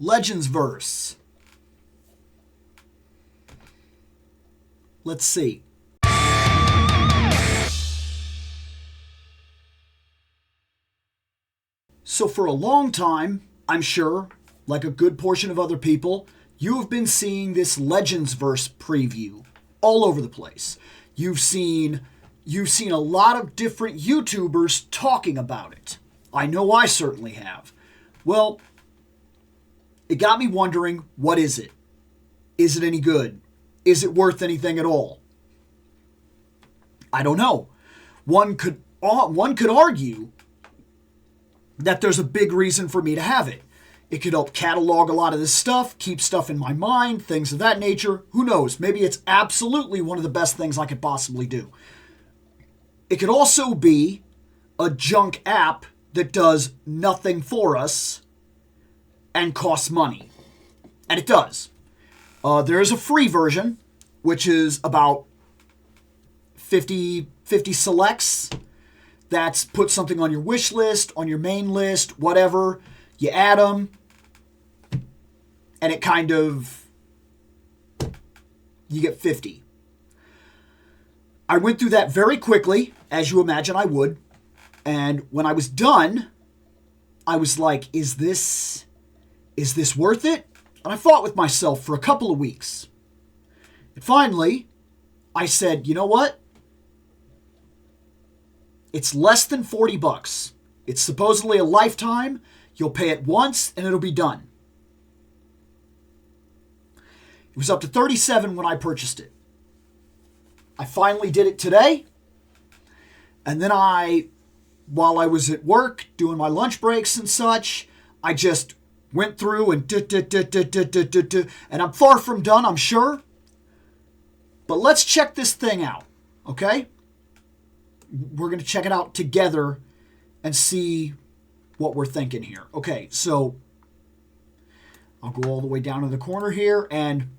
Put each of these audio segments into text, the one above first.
Legendsverse. Let's see. So for a long time, I'm sure, like a good portion of other people, you have been seeing this Legendsverse preview all over the place. You've seen a lot of different YouTubers talking about it. I know I certainly have. Well, it got me wondering, what is it? Is it any good? Is it worth anything at all? I don't know. One could argue that there's a big reason for me to have it. It could help catalog a lot of this stuff, keep stuff in my mind, things of that nature. Who knows? Maybe it's absolutely one of the best things I could possibly do. It could also be a junk app that does nothing for us and costs money. And it does. There is a free version, which is about 50 selects. That's put something on your wish list, on your main list, whatever. You add them, and it kind of, you get 50. I went through that very quickly, as you imagine I would. And when I was done, I was like, is this worth it? And I fought with myself for a couple of weeks. And finally, I said, you know what? It's less than $40. It's supposedly a lifetime. You'll pay it once and it'll be done. It was up to $37 when I purchased it. I finally did it today. And then while I was at work doing my lunch breaks and such, I just went through and and I'm far from done, I'm sure. But let's check this thing out, okay? We're going to check it out together and see what we're thinking here. Okay, so I'll go all the way down to the corner here, and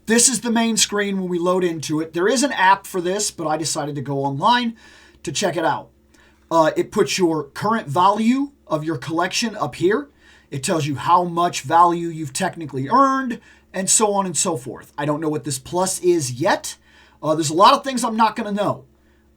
this is the main screen when we load into it. There is an app for this, but I decided to go online to check it out. It puts your current value of your collection up here. It tells you how much value you've technically earned, and so on and so forth. I don't know what this plus is yet. There's a lot of things I'm not going to know.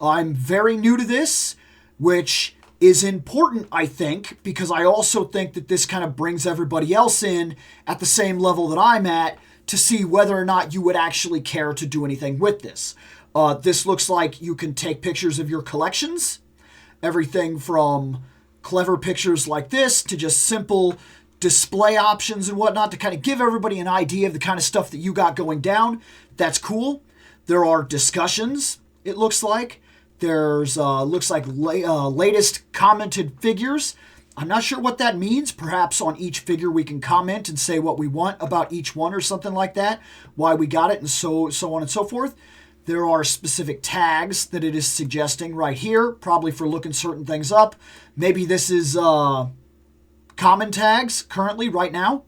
I'm very new to this, which is important, I think, because I also think that this kind of brings everybody else in at the same level that I'm at to see whether or not you would actually care to do anything with this. This looks like you can take pictures of your collections, everything from clever pictures like this to just simple display options and whatnot to kind of give everybody an idea of the kind of stuff that you got going down. That's cool. There are discussions, it looks like. There's latest commented figures. I'm not sure what that means. Perhaps on each figure we can comment and say what we want about each one or something like that, why we got it, and so on and so forth. There are specific tags that it is suggesting right here, probably for looking certain things up. Maybe this is common tags currently right now.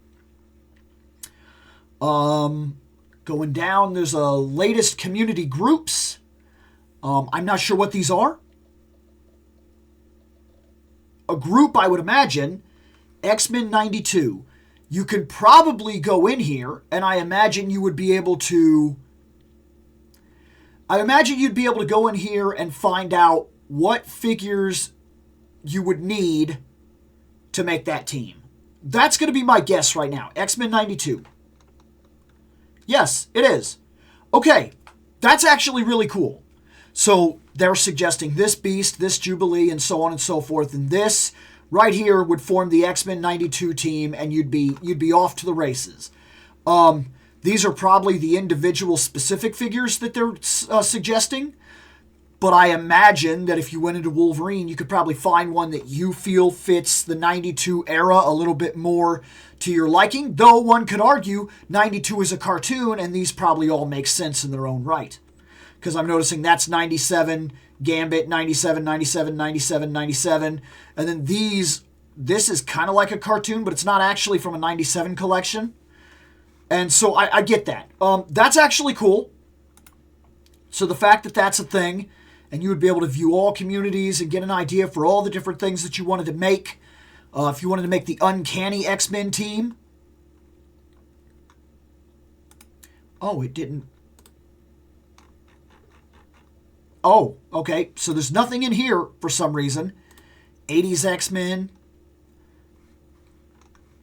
Going down, there's a latest community groups. I'm not sure what these are. A group, I would imagine, X-Men 92. You could probably go in here, and I imagine you'd be able to go in here and find out what figures you would need to make that team. That's going to be my guess right now. X-Men 92. Yes, it is. Okay, that's actually really cool. So they're suggesting this Beast, this Jubilee, and so on and so forth. And this right here would form the X-Men 92 team, and you'd be off to the races. These are probably the individual specific figures that they're suggesting. But I imagine that if you went into Wolverine, you could probably find one that you feel fits the 92 era a little bit more to your liking. Though one could argue 92 is a cartoon, and these probably all make sense in their own right. Because I'm noticing that's 97, Gambit, 97, 97, 97, 97. And then this is kind of like a cartoon, but it's not actually from a 97 collection. And so I get that. That's actually cool. So the fact that that's a thing, and you would be able to view all communities and get an idea for all the different things that you wanted to make. If you wanted to make the Uncanny X-Men team, Oh, it didn't. Oh, okay. So there's nothing in here for some reason. 80s X-Men.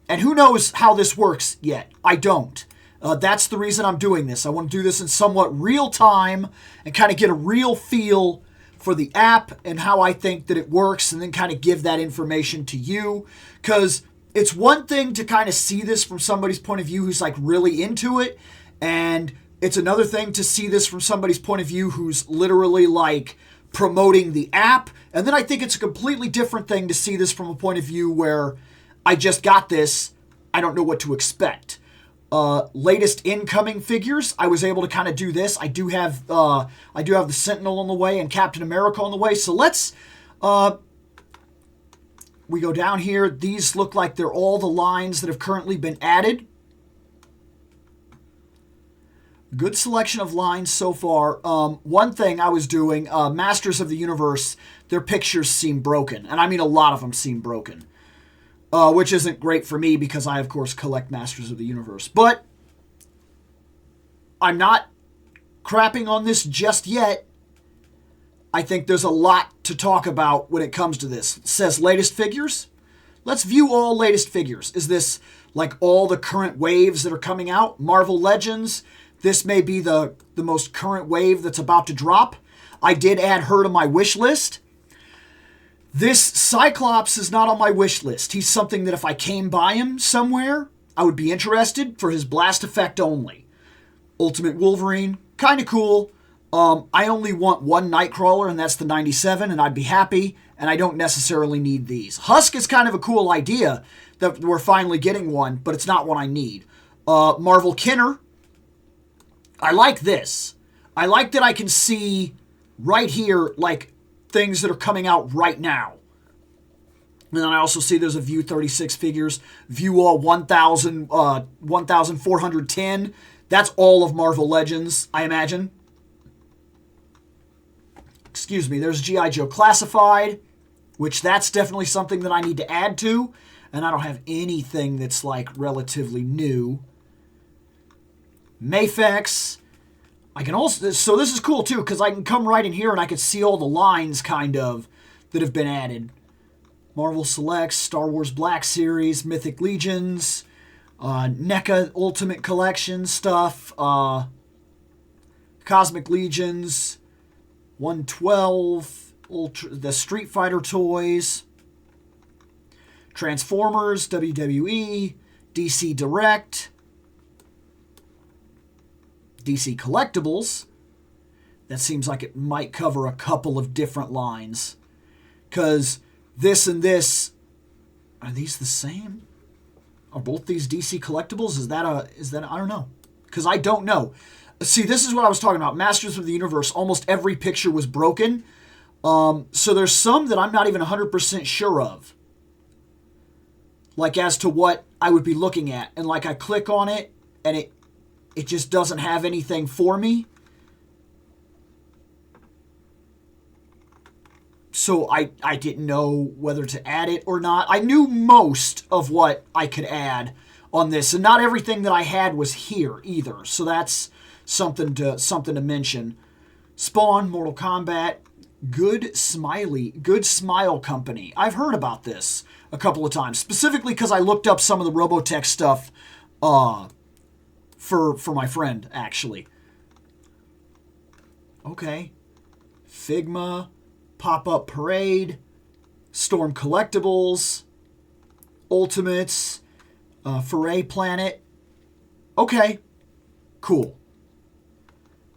And who knows how this works yet? I don't. That's the reason I'm doing this. I want to do this in somewhat real time and kind of get a real feel for the app and how I think that it works, and then kind of give that information to you. Because it's one thing to kind of see this from somebody's point of view who's like really into it, and it's another thing to see this from somebody's point of view who's literally like promoting the app. And then I think it's a completely different thing to see this from a point of view where I just got this, I don't know what to expect. Latest incoming figures, I was able to kind of do this. I do have the Sentinel on the way and Captain America on the way. So let's we go down here. These look like they're all the lines that have currently been added. Good selection of lines so far. One thing I was doing, Masters of the Universe, their pictures seem broken. And I mean a lot of them seem broken. Which isn't great for me because I, of course, collect Masters of the Universe. But I'm not crapping on this just yet. I think there's a lot to talk about when it comes to this. It says latest figures. Let's view all latest figures. Is this like all the current waves that are coming out? Marvel Legends. This may be the most current wave that's about to drop. I did add her to my wish list. This Cyclops is not on my wish list. He's something that if I came by him somewhere, I would be interested for his blast effect only. Ultimate Wolverine, kind of cool. I only want one Nightcrawler, and that's the 97, and I'd be happy, and I don't necessarily need these. Husk is kind of a cool idea that we're finally getting one, but it's not one I need. Marvel Kinner, I like this. I like that I can see right here, like, things that are coming out right now. And then I also see there's a View 36 figures, View All 1410. That's all of Marvel Legends, I imagine. Excuse me, there's G.I. Joe Classified, which that's definitely something that I need to add to. And I don't have anything that's like relatively new. Mafex. I can also, so this is cool too, because I can come right in here and I can see all the lines kind of that have been added. Marvel Selects, Star Wars Black Series, Mythic Legions, NECA Ultimate Collection stuff, Cosmic Legions, 112, the Street Fighter toys, Transformers, WWE, DC Direct, DC Collectibles. That seems like it might cover a couple of different lines. Because this and this, are these the same? Are both these DC Collectibles? Is that I don't know. Because I don't know. See, this is what I was talking about. Masters of the Universe, almost every picture was broken. So there's some that I'm not even 100% sure of. Like as to what I would be looking at. And like I click on it, and it just doesn't have anything for me. So I didn't know whether to add it or not. I knew most of what I could add on this, and not everything that I had was here either. So that's something to mention. Spawn, Mortal Kombat, Good Smile Company. I've heard about this a couple of times, specifically because I looked up some of the Robotech stuff for my friend, actually. Okay. Figma, Pop-Up Parade, Storm Collectibles, Ultimates, Foray Planet. Okay. Cool.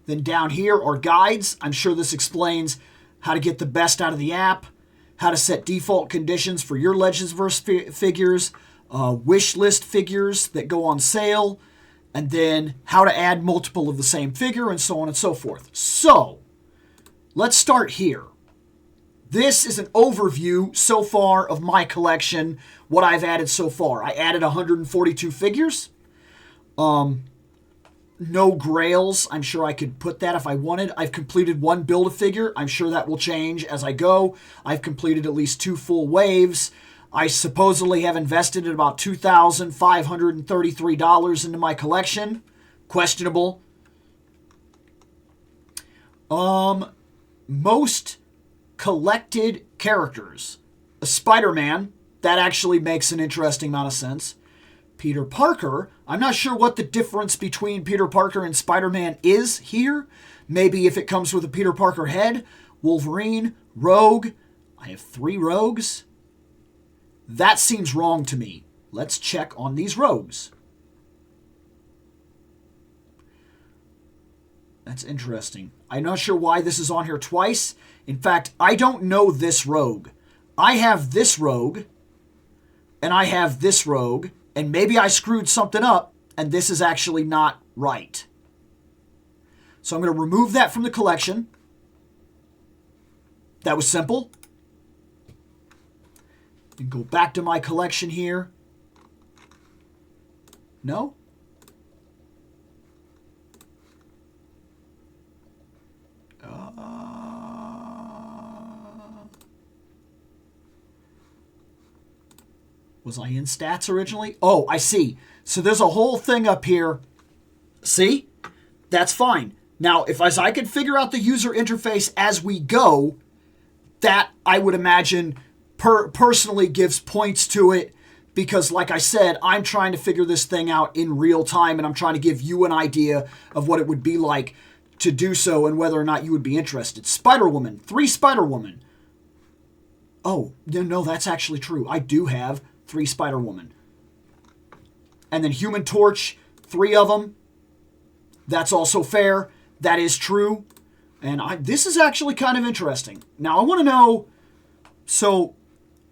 Then down here are guides. I'm sure this explains how to get the best out of the app, how to set default conditions for your Legendsverse figures, wish list figures that go on sale, and then how to add multiple of the same figure, and so on and so forth. So, let's start here. This is an overview so far of my collection, what I've added so far. I added 142 figures. No grails. I'm sure I could put that if I wanted. I've completed one Build-A-Figure. I'm sure that will change as I go. I've completed at least 2 full waves. I supposedly have invested about $2,533 into my collection. Questionable. Most collected characters. A Spider-Man, that actually makes an interesting amount of sense. Peter Parker, I'm not sure what the difference between Peter Parker and Spider-Man is here. Maybe if it comes with a Peter Parker head. Wolverine, Rogue. I have 3 rogues. That seems wrong to me. Let's check on these rogues. That's interesting. I'm not sure why this is on here twice. In fact, I don't know this rogue. I have this rogue, and I have this rogue, and maybe I screwed something up, and this is actually not right. So I'm going to remove that from the collection. That was simple. And go back to my collection here. No? Was I in stats originally? Oh, I see. So there's a whole thing up here. See? That's fine. Now, as I could figure out the user interface as we go, that I would imagine personally gives points to it because, like I said, I'm trying to figure this thing out in real time and I'm trying to give you an idea of what it would be like to do so and whether or not you would be interested. Spider-Woman. 3 Spider-Woman. Oh, no, that's actually true. I do have 3 Spider-Woman. And then Human Torch, 3 of them. That's also fair. That is true. And this is actually kind of interesting. Now, I want to know... So,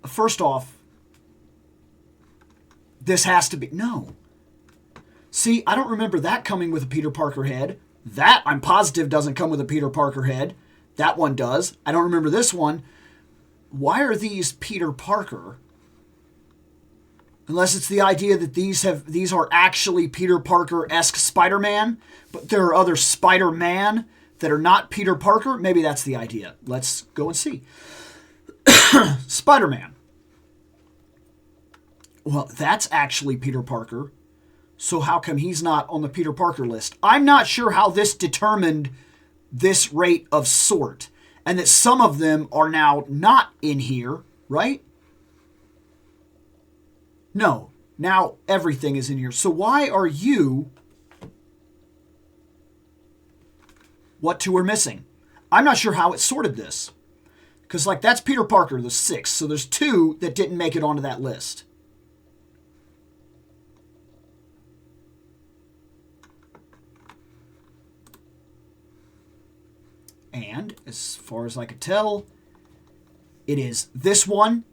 first off, this has to be... No. See, I don't remember that coming with a Peter Parker head. That, I'm positive, doesn't come with a Peter Parker head. That one does. I don't remember this one. Why are these Peter Parker... Unless it's the idea that these are actually Peter Parker-esque Spider-Man, but there are other Spider-Man that are not Peter Parker. Maybe that's the idea. Let's go and see. Spider-Man. Well, that's actually Peter Parker. So how come he's not on the Peter Parker list? I'm not sure how this determined this rate of sort, and that some of them are now not in here, right? No, now everything is in here. So why are you... What 2 are missing? I'm not sure how it sorted this. Because, like, that's Peter Parker, the 6. So there's 2 that didn't make it onto that list. And, as far as I could tell, it is this one,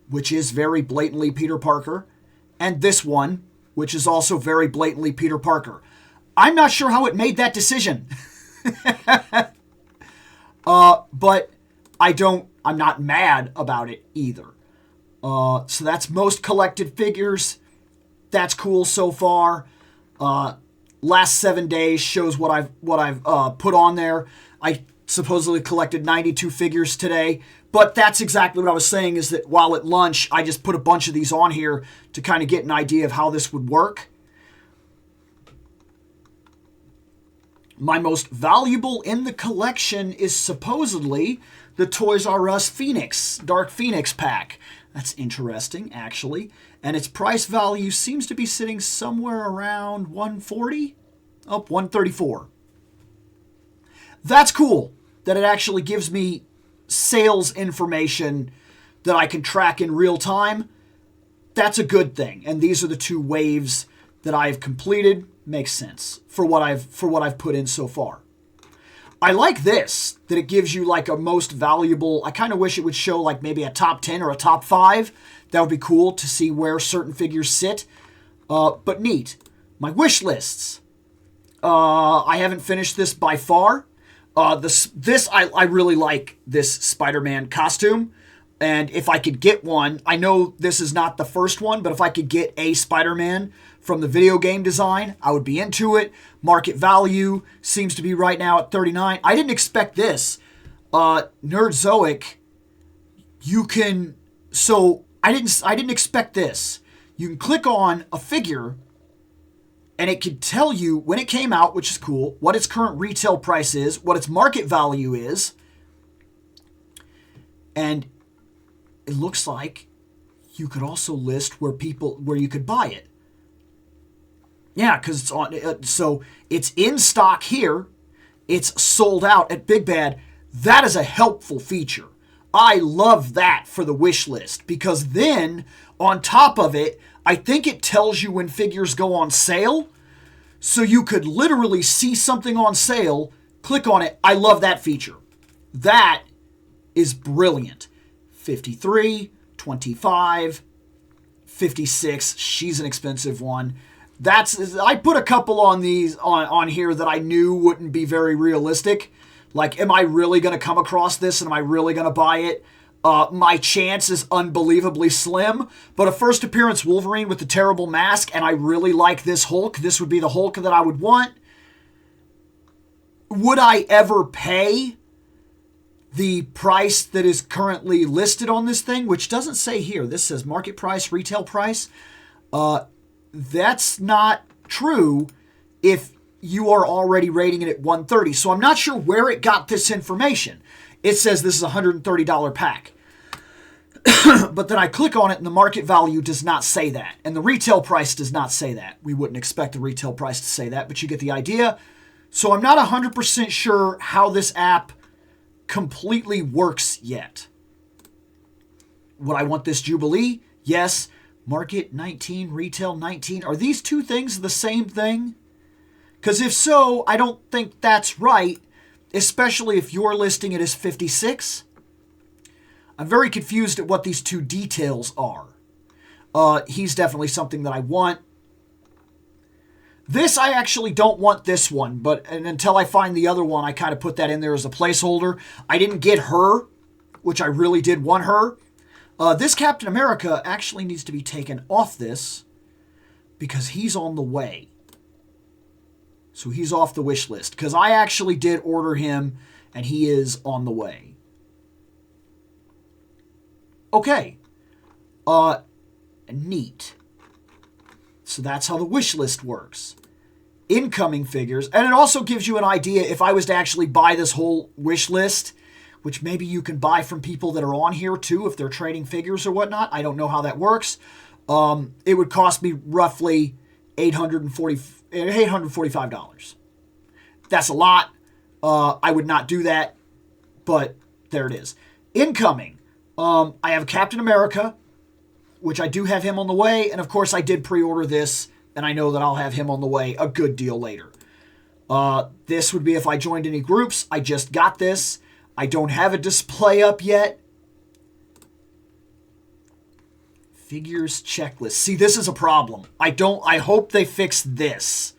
which is very blatantly Peter Parker, and this one, which is also very blatantly Peter Parker. I'm not sure how it made that decision. But I'm not mad about it either. So that's most collected figures. That's cool so far. Last 7 days shows what I've put on there. I supposedly collected 92 figures today. But that's exactly what I was saying, is that while at lunch, I just put a bunch of these on here to kind of get an idea of how this would work. My most valuable in the collection is supposedly the Toys R Us Phoenix, Dark Phoenix pack. That's interesting, actually. And its price value seems to be sitting somewhere around 140? Oh, 134. That's cool that it actually gives me sales information that I can track in real time. That's a good thing. And these are the 2 waves that I've completed. Makes sense for what I've put in so far. I like this, that it gives you like a most valuable. I kind of wish it would show like maybe a top 10 or a top 5. That would be cool to see where certain figures sit. But neat. My wish lists. I haven't finished this by far. I really like this Spider-Man costume, and if I could get one, I know this is not the first one, but if I could get a Spider-Man from the video game design, I would be into it. Market value seems to be right now at $39. I didn't expect this. Nerdzoic, you can... So, I didn't expect this. You can click on a figure, and it could tell you when it came out, which is cool, what its current retail price is, what its market value is, and it looks like you could also list where you could buy it. Yeah, because it's on. So it's in stock here. It's sold out at Big Bad. That is a helpful feature. I love that for the wish list, because then on top of it, I think it tells you when figures go on sale. So you could literally see something on sale, click on it. I love that feature. That is brilliant. 53, 25, 56. She's an expensive one. I put a couple on these on here that I knew wouldn't be very realistic. Like, am I really going to come across this and am I really going to buy it? My chance is unbelievably slim, but a first appearance Wolverine with the terrible mask, and I really like this Hulk. This would be the Hulk that I would want. Would I ever pay the price that is currently listed on this thing, which doesn't say here? This says market price, retail price. That's not true if you are already rating it at $130. So I'm not sure where it got this information. It says this is a $130 pack. But then I click on it and the market value does not say that. And the retail price does not say that. We wouldn't expect the retail price to say that, but you get the idea. So I'm not 100% sure how this app completely works yet. Would I want this Jubilee? Yes. Market 19, retail 19. Are these two things the same thing? Because if so, I don't think that's right, especially if you're listing it as 56. I'm very confused at what these two details are. He's definitely something that I want. This, I actually don't want this one, but until I find the other one, I kind of put that in there as a placeholder. I didn't get her, which I really did want her. This Captain America actually needs to be taken off this because he's on the way. So he's off the wish list because I actually did order him and he is on the way. Okay. Neat. So that's how the wish list works. Incoming figures. And it also gives you an idea if I was to actually buy this whole wish list, which maybe you can buy from people that are on here too if they're trading figures or whatnot. I don't know how that works. It would cost me roughly $845. That's a lot. I would not do that, but there it is. Incoming. I have Captain America, which I do have him on the way, and of course I did pre-order this, and I know that I'll have him on the way a good deal later. This would be if I joined any groups. I just got this. I don't have a display up yet. Figures checklist. See, this is a problem. I hope they fix this.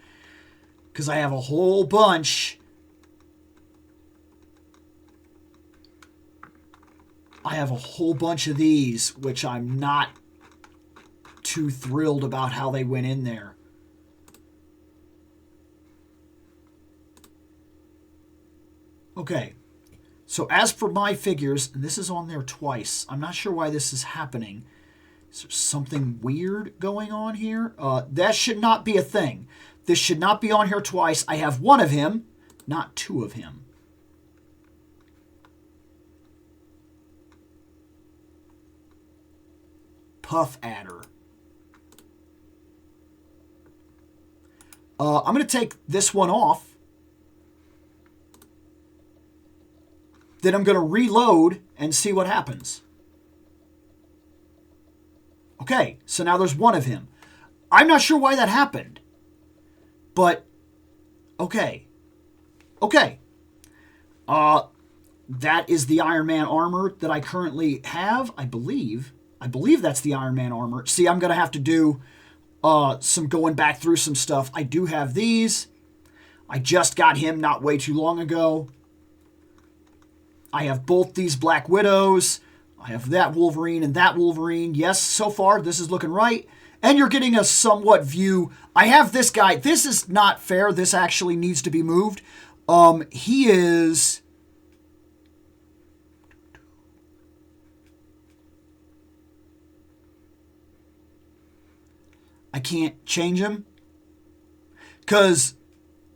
Because I have a whole bunch. I have a whole bunch of these, which I'm not too thrilled about how they went in there. Okay. So as for my figures, and this is on there twice. I'm not sure why this is happening. Is there something weird going on here? That should not be a thing. This should not be on here twice. I have one of him, not two of him. Puff Adder. I'm going to take this one off. Then I'm going to reload and see what happens. Okay, so now there's one of him. I'm not sure why that happened. But, okay. Okay. That is the Iron Man armor that I currently have, I believe. I believe that's the Iron Man armor. See, I'm going to have to do some going back through some stuff. I do have these. I just got him not way too long ago. I have both these Black Widows. I have that Wolverine and that Wolverine. Yes, so far, this is looking right. And you're getting a somewhat view. I have this guy. This is not fair. This actually needs to be moved. He is... I can't change him. Because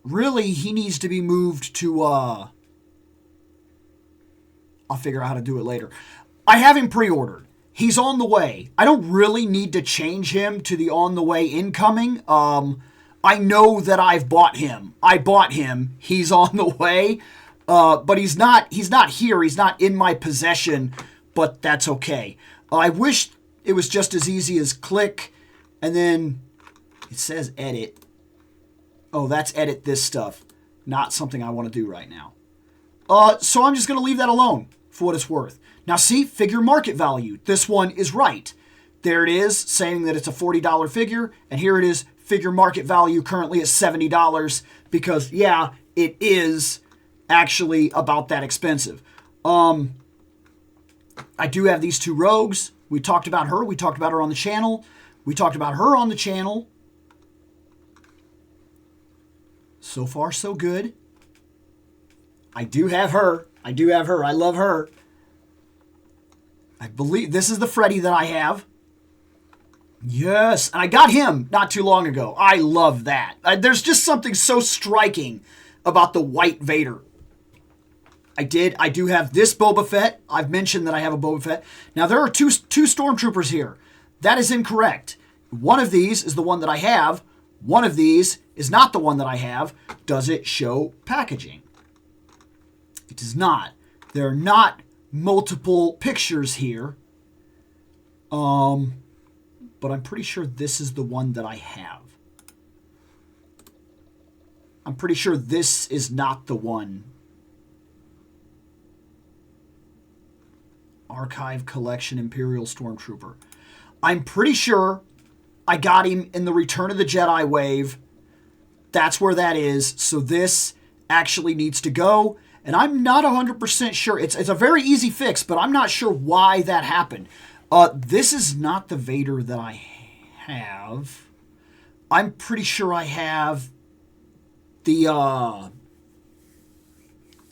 really, he needs to be moved to, I'll figure out how to do it later. I have him pre-ordered. He's on the way. I don't really need to change him to the on the way incoming. I know that I've bought him. I bought him. He's on the way. But he's not here. He's not in my possession, but that's okay. I wish it was just as easy as click, and then it says edit. Oh, that's edit this stuff. Not something I want to do right now. So I'm just going to leave that alone for what it's worth. Now see, figure market value. This one is right. There it is, saying that it's a $40 figure, and here it is, figure market value currently at $70, because, yeah, it is actually about that expensive. I do have these two rogues. We talked about her. We talked about her on the channel. We talked about her on the channel. So far, so good. I do have her. I do have her. I love her. I believe this is the Freddy that I have. Yes, and I got him not too long ago. I love that. There's just something so striking about the white Vader. I do have this Boba Fett. I've mentioned that I have a Boba Fett. Now, there are two Stormtroopers here. That is incorrect. One of these is the one that I have. One of these is not the one that I have. Does it show packaging? It does not. There are not multiple pictures here. But I'm pretty sure this is the one that I have. I'm pretty sure this is not the one. Archive Collection Imperial Stormtrooper. I'm pretty sure I got him in the Return of the Jedi wave. That's where that is. So this actually needs to go. And I'm not 100% sure. It's a very easy fix, but I'm not sure why that happened. This is not the Vader that I have. I'm pretty sure I have the...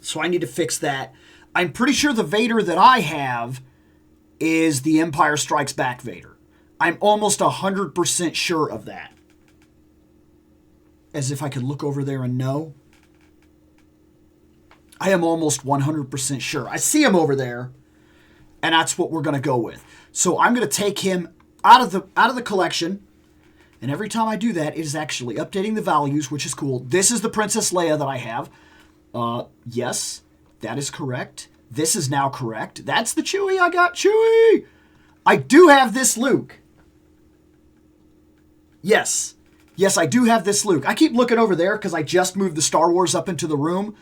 So I need to fix that. I'm pretty sure the Vader that I have is the Empire Strikes Back Vader. I'm almost 100% sure of that. As if I could look over there and know. I am almost 100% sure. I see him over there, and that's what we're going to go with. So I'm going to take him out of the collection, and every time I do that, it is actually updating the values, which is cool. This is the Princess Leia that I have. Yes, that is correct. This is now correct. That's the Chewie. I got Chewie. I do have this Luke. Yes. Yes, I do have this Luke. I keep looking over there because I just moved the Star Wars up into the room.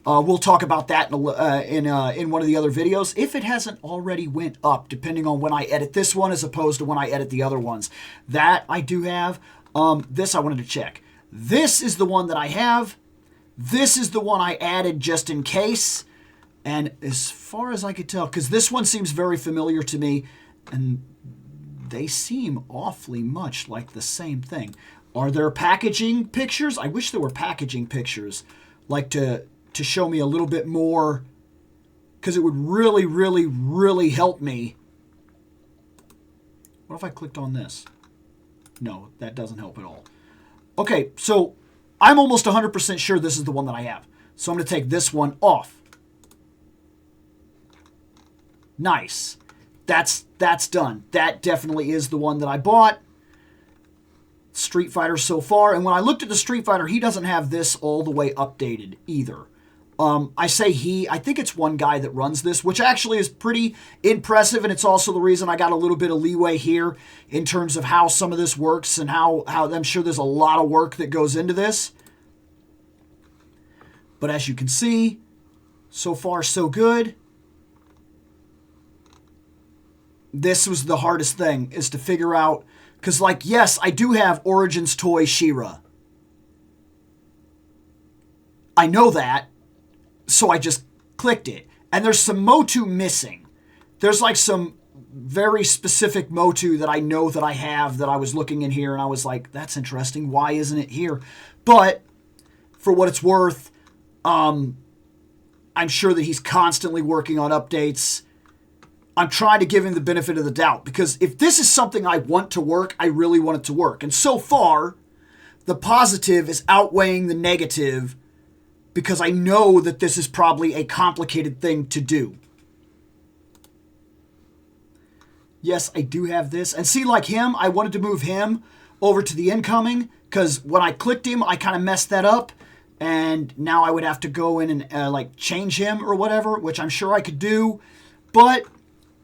We'll talk about that in one of the other videos, if it hasn't already went up, depending on when I edit this one as opposed to when I edit the other ones. That I do have. This I wanted to check. This is the one that I have. This is the one I added just in case. And as far as I could tell, because this one seems very familiar to me, and they seem awfully much like the same thing. Are there packaging pictures? I wish there were packaging pictures, like to show me a little bit more, because it would really, really, really help me. What if I clicked on this? No, that doesn't help at all. Okay, so I'm almost 100% sure this is the one that I have. So I'm going to take this one off. Nice. That's done. That definitely is the one that I bought. Street Fighter so far. And when I looked at the Street Fighter, he doesn't have this all the way updated either. I say he, I think it's one guy that runs this, which actually is pretty impressive, and it's also the reason I got a little bit of leeway here in terms of how some of this works and how I'm sure there's a lot of work that goes into this. But as you can see, so far so good. This was the hardest thing, is to figure out, because like, yes, I do have Origins Toy She-Ra. I know that. So I just clicked it. And there's some Motu missing. There's like some very specific Motu that I know that I have that I was looking in here and I was like, that's interesting. Why isn't it here? But for what it's worth, I'm sure that he's constantly working on updates. I'm trying to give him the benefit of the doubt, because if this is something I want to work, I really want it to work. And so far, the positive is outweighing the negative because I know that this is probably a complicated thing to do. Yes, I do have this. And see, like him, I wanted to move him over to the incoming because when I clicked him, I kind of messed that up. And now I would have to go in and like change him or whatever, which I'm sure I could do. But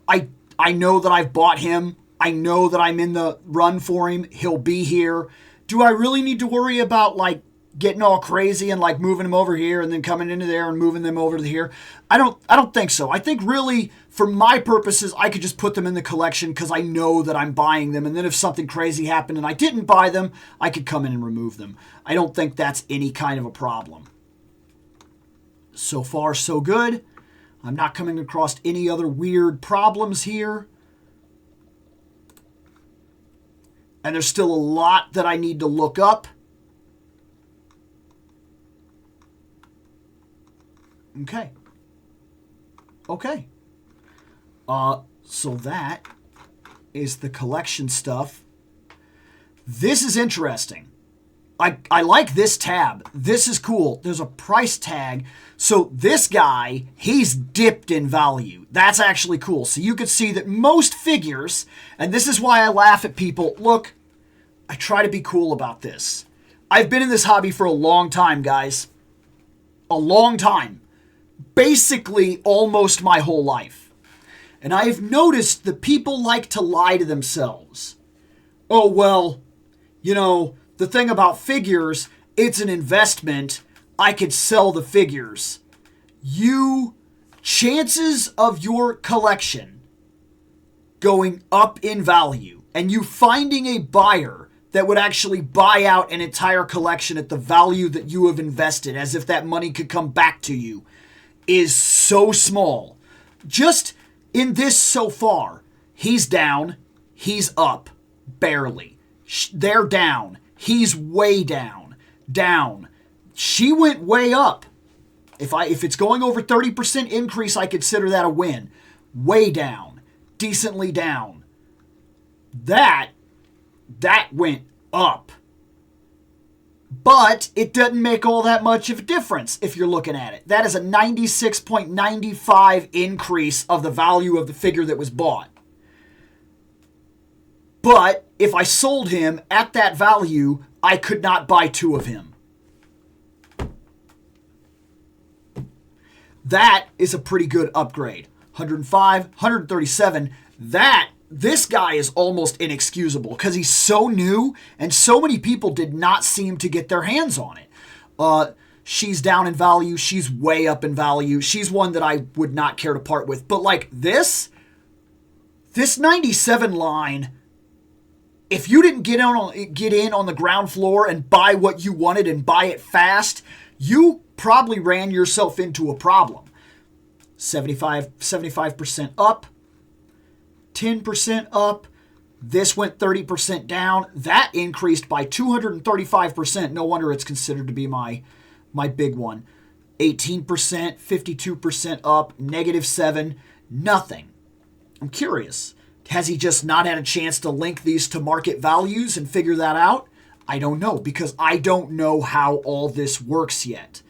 I know that I've bought him. I know that I'm in the run for him. He'll be here. Do I really need to worry about like getting all crazy and like moving them over here and then coming into there and moving them over to here? I don't think so. I think really for my purposes, I could just put them in the collection because I know that I'm buying them. And then if something crazy happened and I didn't buy them, I could come in and remove them. I don't think that's any kind of a problem. So far, so good. I'm not coming across any other weird problems here. And there's still a lot that I need to look up. Okay. So that is the collection stuff. This is interesting. I like this tab. This is cool. There's a price tag. So this guy, he's dipped in value. That's actually cool. So you can see that most figures, and this is why I laugh at people. Look, I try to be cool about this. I've been in this hobby for a long time, guys. A long time. Basically almost my whole life. And I have noticed that people like to lie to themselves. Oh, well, you know, the thing about figures, it's an investment. I could sell the figures. Chances of your collection going up in value and you finding a buyer that would actually buy out an entire collection at the value that you have invested, as if that money could come back to you, is so small. Just in this so far, he's down, he's up, barely. They're down. He's way down. Down. She went way up. If it's going over 30% increase, I consider that a win. Way down. Decently down. That went up. But it doesn't make all that much of a difference if you're looking at it. That is a 96.95 increase of the value of the figure that was bought. But if I sold him at that value, I could not buy two of him. That is a pretty good upgrade. 105, 137. This guy is almost inexcusable because he's so new and so many people did not seem to get their hands on it. She's down in value. She's way up in value. She's one that I would not care to part with. But like this 97 line, if you didn't get in on the ground floor and buy what you wanted and buy it fast, you probably ran yourself into a problem. 75% up, 10% up. This went 30% down. That increased by 235%. No wonder it's considered to be my big one. 18%, 52% up, -7, nothing. I'm curious. Has he just not had a chance to link these to market values and figure that out? I don't know, because I don't know how all this works yet.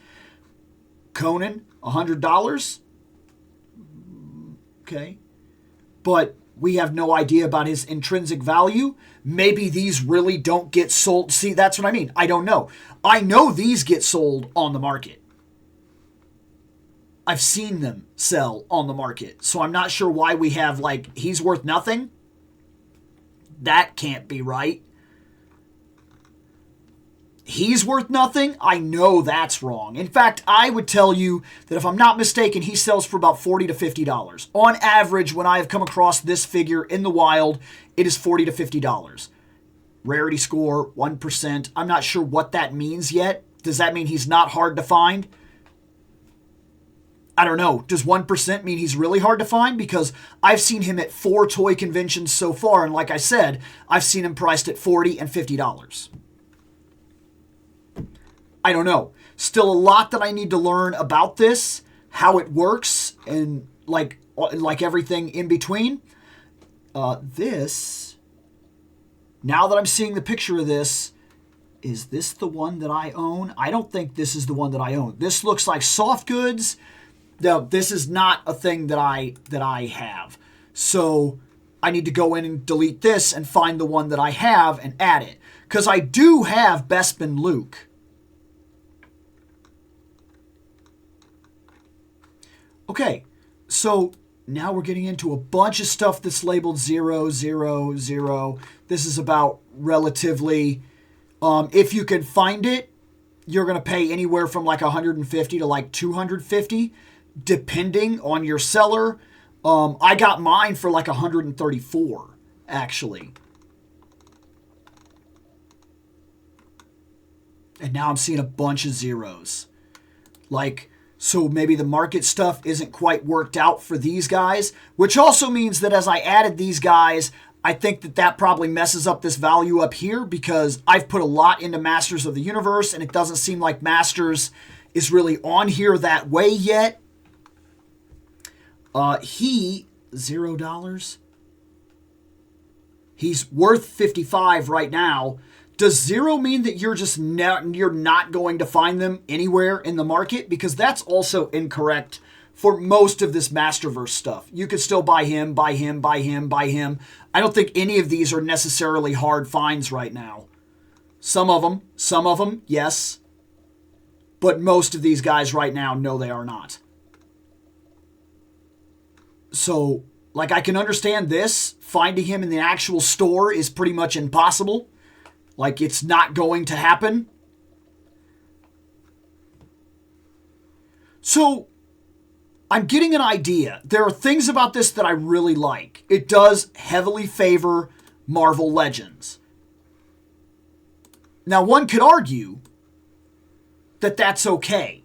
Conan, $100. Okay. But we have no idea about his intrinsic value. Maybe these really don't get sold. See, that's what I mean. I don't know. I know these get sold on the market. I've seen them sell on the market. So I'm not sure why we have, like, he's worth nothing. That can't be right. He's worth nothing. I know that's wrong. In fact, I would tell you that if I'm not mistaken, he sells for about $40 to $50. On average, when I have come across this figure in the wild, it is $40 to $50. Rarity score, 1%. I'm not sure what that means yet. Does that mean he's not hard to find? I don't know. Does 1% mean he's really hard to find? Because I've seen him at 4 toy conventions so far, and like I said, I've seen him priced at $40 and $50. I don't know. Still a lot that I need to learn about this, how it works, and like everything in between. This, now that I'm seeing the picture of this, Is this the one that I own? I don't think this is the one that I own. This looks like soft goods. No, this is not a thing that I have. So I need to go in and delete this and find the one that I have and add it. Because I do have Bespin Luke. Okay, so now we're getting into a bunch of stuff that's labeled 0, 0, 0. This is about relatively, if you can find it, you're going to pay anywhere from like 150 to like 250, depending on your seller. I got mine for like 134, actually. And now I'm seeing a bunch of zeros. Like, so maybe the market stuff isn't quite worked out for these guys, which also means that as I added these guys, I think that that probably messes up this value up here because I've put a lot into Masters of the Universe and it doesn't seem like Masters is really on here that way yet. He, $0. He's worth 55 right now. Does 0 mean that you're just you're not going to find them anywhere in the market? Because that's also incorrect for most of this Masterverse stuff. You could still buy him, buy him, buy him, buy him. I don't think any of these are necessarily hard finds right now. Some of them, yes. But most of these guys right now, no, they are not. So, like, I can understand this. Finding him in the actual store is pretty much impossible. Like, it's not going to happen. So, I'm getting an idea. There are things about this that I really like. It does heavily favor Marvel Legends. Now, one could argue that that's okay,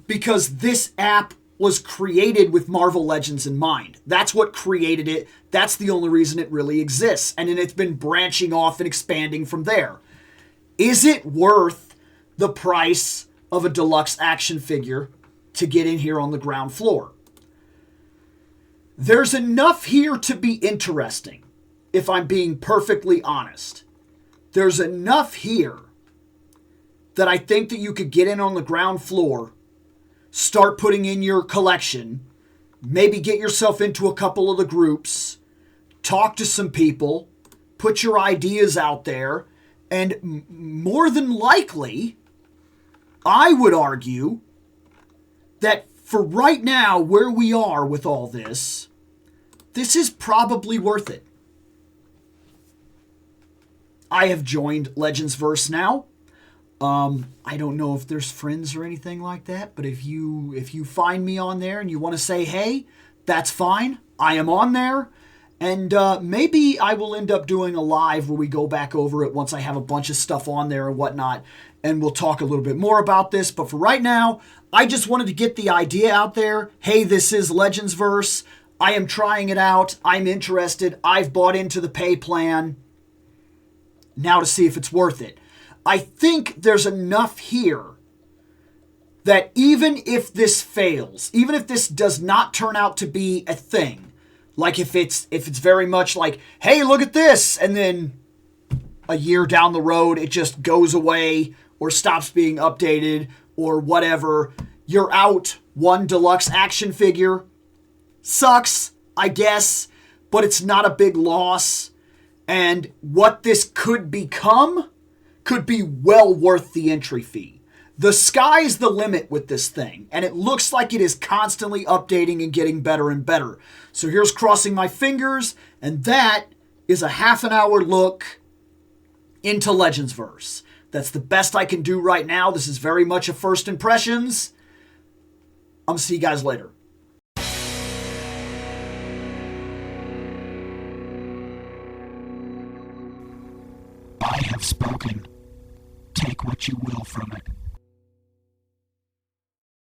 because this app was created with Marvel Legends in mind. That's what created it. That's the only reason it really exists. And then it's been branching off and expanding from there. Is it worth the price of a deluxe action figure to get in here on the ground floor? There's enough here to be interesting, if I'm being perfectly honest. There's enough here that I think that you could get in on the ground floor, start putting in your collection, maybe get yourself into a couple of the groups, talk to some people, put your ideas out there, and more than likely, I would argue that for right now, where we are with all this, this is probably worth it. I have joined Legendsverse now. I don't know if there's friends or anything like that, but if you find me on there and you want to say, hey, that's fine. I am on there. And maybe I will end up doing a live where we go back over it once I have a bunch of stuff on there and whatnot. And we'll talk a little bit more about this. But for right now, I just wanted to get the idea out there. Hey, this is Legendsverse. I am trying it out. I'm interested. I've bought into the pay plan. Now to see if it's worth it. I think there's enough here that even if this fails, even if this does not turn out to be a thing, like if it's very much like, hey, look at this, and then a year down the road it just goes away or stops being updated or whatever, you're out one deluxe action figure. Sucks, I guess, but it's not a big loss. And what this could become could be well worth the entry fee. The sky's the limit with this thing, and it looks like it is constantly updating and getting better and better. So here's crossing my fingers, and that is a half an hour look into Legendsverse. That's the best I can do right now. This is very much a first impressions. I'm going to see you guys later. I have spoken. Take what you will from it.